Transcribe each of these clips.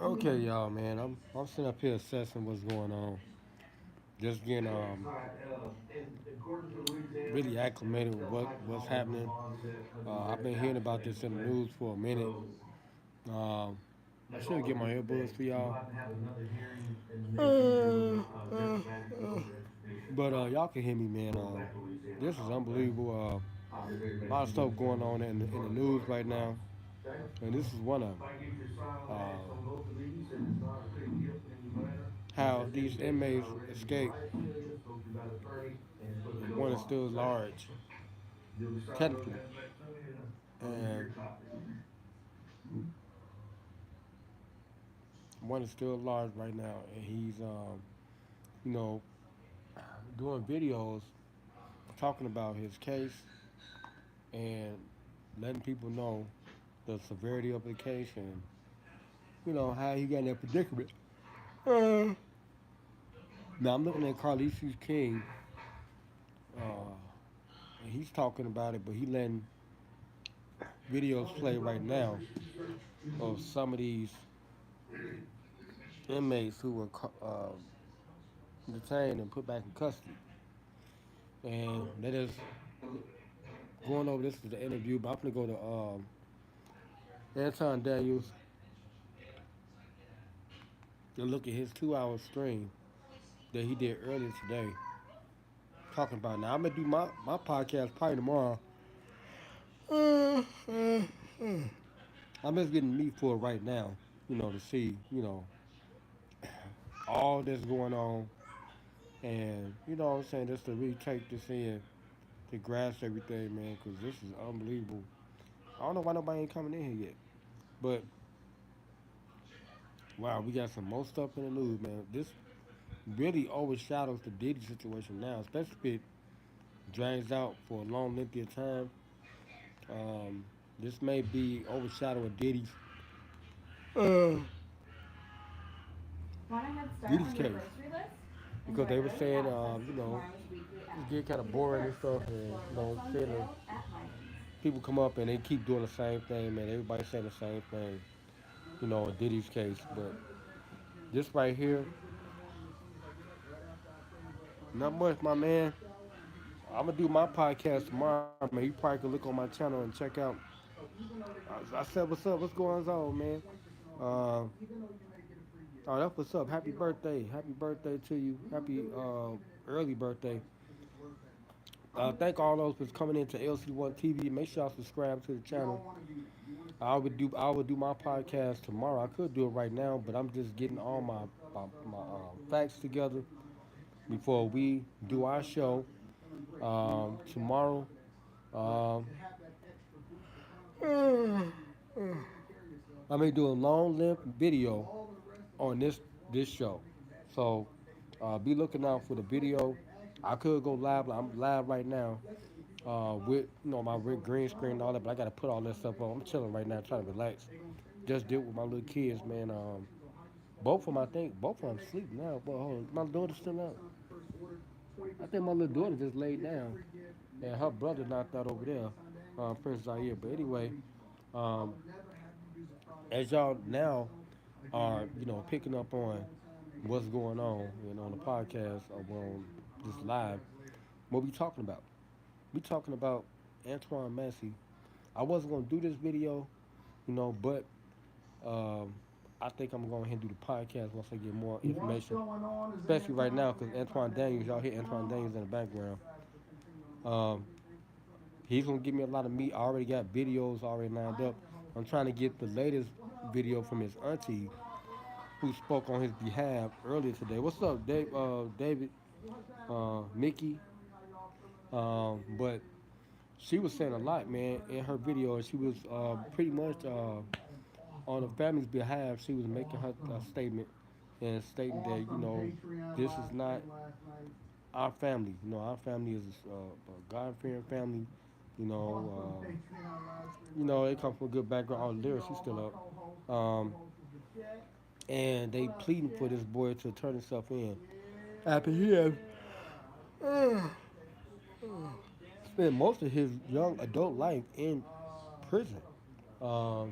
Okay, y'all, man. I'm sitting up here assessing what's going on. Just getting really acclimated with what's happening. I've been hearing about this in the news for a minute. Um, I should get my earbuds for y'all. But y'all can hear me, man. This is unbelievable. A lot of stuff going on in the news right now, and this is one of them. How these inmates escape, and one is still large, technically, and one is still large right now, and he's you know, doing videos talking about his case and letting people know the severity of the case and how he got in that predicament. Uh, Now I'm looking at Carlisius King, uh, and he's talking about it, but he letting videos play right now of some of these inmates who were detained and put back in custody. And that is going over this is the interview, but I'm gonna go to Anton Daniels and look at his 2 hour stream that he did earlier today, talking about. Now I'm gonna do my podcast probably tomorrow. I'm just getting me for it right now, to see, all that's going on, and what I'm saying, just to really take this in, to grasp everything, man, because this is unbelievable. I don't know why nobody ain't coming in here yet, but wow, we got some more stuff in the news, man. This really overshadows the Diddy situation now, especially if it drags out for a long, lengthy of time. Um, this may be overshadowing uh, Diddy's case because they were saying, it's getting kind of boring and stuff, and saying people come up and they keep doing the same thing, man. Everybody saying the same thing, in Diddy's case, but this right here, not much, my man. I'm gonna do my podcast tomorrow, man. You probably can look on my channel and check out. I said, "What's up? What's going on, man?" Uh, oh, that's what's up. Happy birthday! Happy birthday to you. Happy early birthday. Thank all those for coming into LC1 TV. Make sure y'all subscribe to the channel. I would do my podcast tomorrow. I could do it right now, but I'm just getting all my facts together before we do our show tomorrow. Um, I may do a long length video on this show. So be looking out for the video. I could go live. I'm live right now with my green screen and all that, but I got to put all that stuff on. I'm chilling right now, trying to relax. Just did with my little kids, man. Both of them, I think, both of them sleep now. But hold on, my daughter's still out. I think my little daughter just laid down, and her brother knocked out over there, Prince Zaire. But anyway, um, as y'all now are, picking up on what's going on, on the podcast or on this live, what we talking about? We talking about Antoine Massey. I wasn't gonna do this video, but um, I think I'm going to go ahead and do the podcast once I get more information, especially right now because Antoine Daniels, y'all hear Antoine Daniels in the background. Um, he's gonna give me a lot of meat. I already got videos already lined up. I'm trying to get the latest video from his auntie, who spoke on his behalf earlier today. What's up, Dave? David, Mickey. But she was saying a lot, man, in her video. She was pretty much on the family's behalf. She was making her statement and stating that this is not our family. Our family is a God-fearing family. You know, they come from a good background. All the lyrics, he's still up. And they pleading for this boy to turn himself in after he has spent most of his young adult life in prison. Um,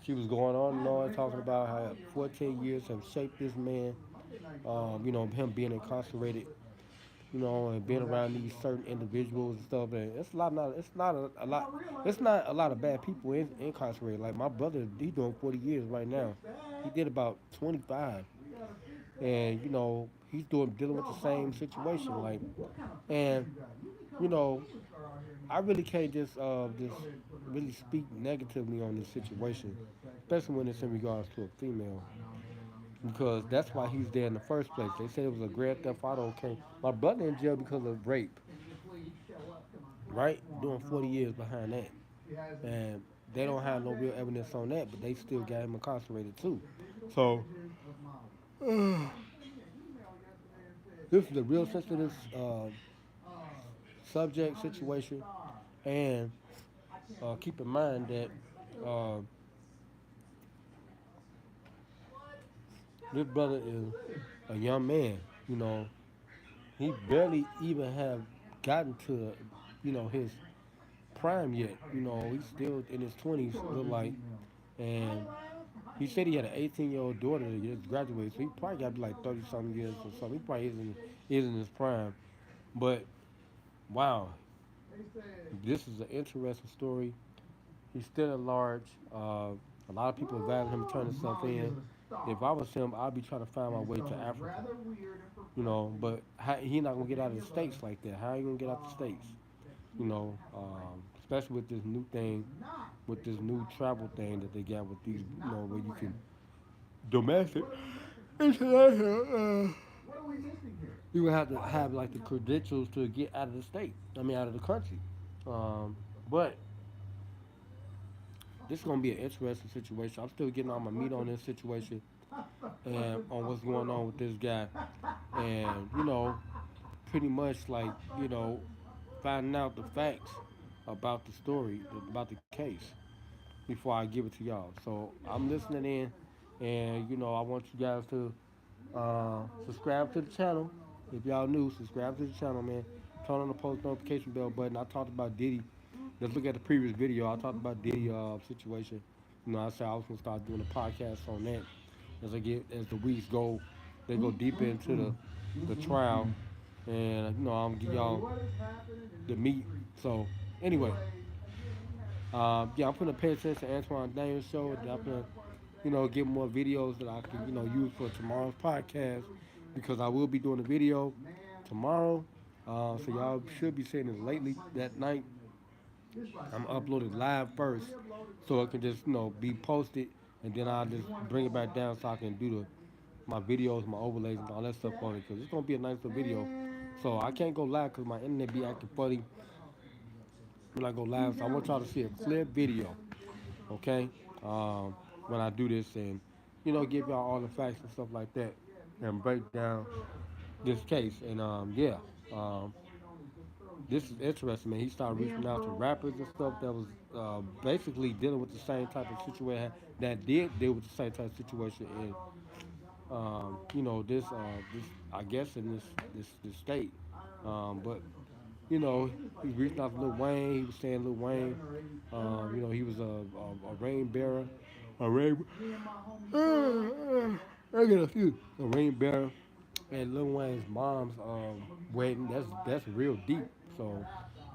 She was going on and on talking about how 14 years have shaped this man. Him being incarcerated, and being around these certain individuals and stuff. And it's a lot, not it's not a lot, it's not a lot of bad people incarcerated. Like my brother, he's doing 40 years right now. He did about 25, and he's dealing with the same situation. Like, and you know, I really can't just really speak negatively on this situation, especially when it's in regards to a female, because that's why he's there in the first place. They said it was a grand theft auto case. My brother in jail because of rape, right? Doing 40 years behind that, and they don't have no real evidence on that, but they still got him incarcerated too. So this is a real sensitive subject situation, and keep in mind that uh, this brother is a young man. You know, he barely even have gotten to, his prime yet. He's still in his 20s, look like, and he said he had an 18-year-old daughter that just graduated, so he probably got like 30 something years or something. He probably isn't in his prime, but wow, this is an interesting story. He's still at large. A lot of people advise him to turn himself in. If I was him, I'd be trying to find my way to Africa. But he not gonna get out of the states like that. How you gonna get out the states? Especially with this new thing, with this new travel thing that they got with these, where you can domestic international. You would have to have like the credentials to get out of the state. I mean, out of the country. Um, but this is gonna be an interesting situation. I'm still getting all my meat on this situation and on what's going on with this guy, and pretty much like finding out the facts about the story, about the case, before I give it to y'all. So I'm listening in, and I want you guys to subscribe to the channel. If y'all new, subscribe to the channel, man. Turn on the post notification bell button. I talked about Diddy. Let's look at the previous video. I talked about Diddy situation. I said I was gonna start doing a podcast on that as the weeks go. They go deeper into the trial, and I'm gonna give y'all the meat. So anyway, yeah, I'm gonna pay attention to Antoine Daniels show. I'm gonna get more videos that I can use for tomorrow's podcast, because I will be doing a video tomorrow. So y'all should be seeing it lately that night. I'm uploaded live first, so it can just be posted, and then I'll just bring it back down so I can do my videos, my overlays, and all that stuff on it. Because it's gonna be a nice little video. So I can't go live because my internet be acting funny when I go live. So I want y'all to see a clear video, okay? When I do this, and give y'all all the facts and stuff like that, and break down this case. And yeah, um, this is interesting, man. He started reaching out to rappers and stuff that was basically dealing with the same type of situation, that did deal with the same type of situation in this, I guess, in this state. But he reached out to Lil Wayne. He was saying Lil Wayne, he was a rain bearer, a rain. I get a few. A rain bearer at Lil Wayne's mom's wedding. That's real deep. So,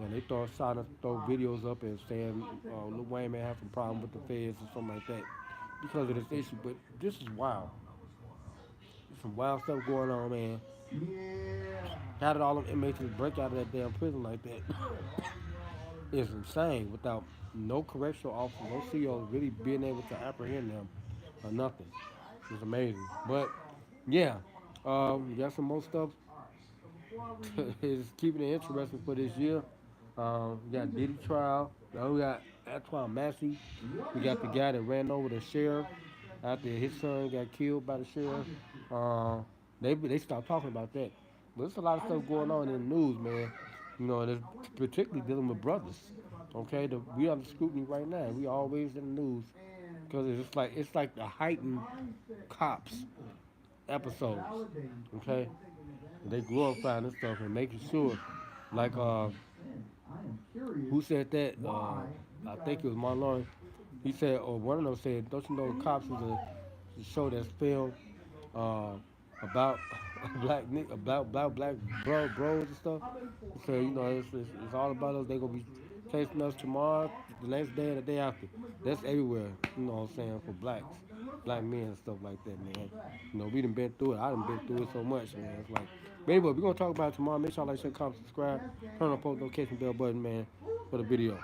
and they start starting to throw videos up and saying Lil Wayne may have some problem with the feds or something like that because of this issue. But this is wild. There's some wild stuff going on, man. How did all them inmates just break out of that damn prison like that? It's insane. Without no correctional officer, no CO really being able to apprehend them or nothing. It's amazing. But yeah, we got some more stuff. It's keeping it interesting for this year. We got Diddy trial. Now we got Antoine Massey. We got the guy that ran over the sheriff after his son got killed by the sheriff. Uh, they stopped talking about that. But there's a lot of stuff going on in the news, man. And it's particularly dealing with brothers. Okay, we under scrutiny right now. We always in the news because it's like the heightened cops episodes. Okay, they glorifying this stuff and making sure, like who said that? I think it was Marlon. He said, or one of them said, don't you know Cops is a show that's filmed uh, about about black bros and stuff. He said, you know, it's all about us. They gonna be chasing us tomorrow, the next day, and the day after. That's everywhere. You know what I'm saying, for blacks, black men and stuff like that, man. You know, we done been through it. I done been through it so much, man. It's like, but anyway, we're gonna talk about it tomorrow. Make sure y'all like, share, comment, subscribe, turn on the post notification bell button, man, for the video.